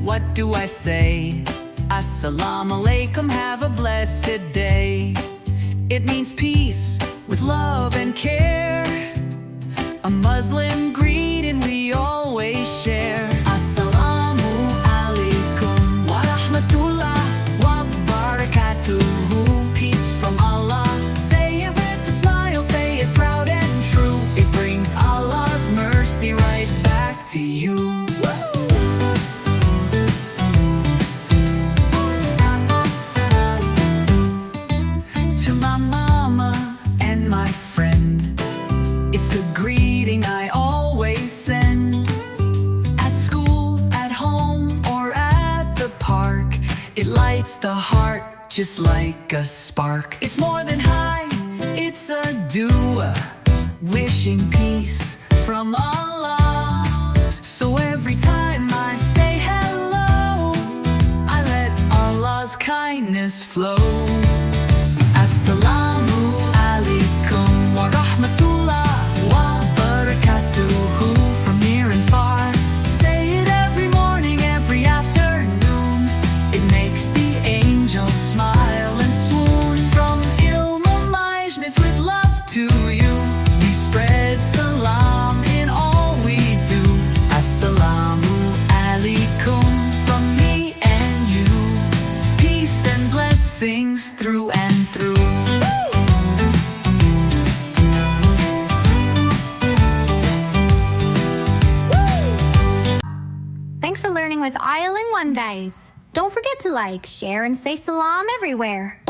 what do I say? Assalamu Alaikum, have a blessed day. It means peace with love and care, a Muslim greeting we always share. Assalamu Alaikum wa Rahmatullah wa Barakatuhu. Peace from Allah. Say it with a smile, say it proud and true. It brings Allah's mercy right back to you. To my mama and my friend, it's the greeting I always send. At school, at home, or at the park, it lights the heart just like a spark. It's more than hi, it's a dua, wishing peace from Allah. So every time I say hello, I let Allah's kindness flow. Assalamu Alaikum wa Rahmatullah wa Barakatuhu. From near and far, say it every morning, every afternoon. It makes the angels smile and swoon. From ILM-O-MAJLIS with love to you, we spread salam in all we do. Assalamu Alaikum from me and you, peace and blessings through and through. Thanks for learning with ILM-O-MAJLIS. Don't forget to like, share, and say salam everywhere.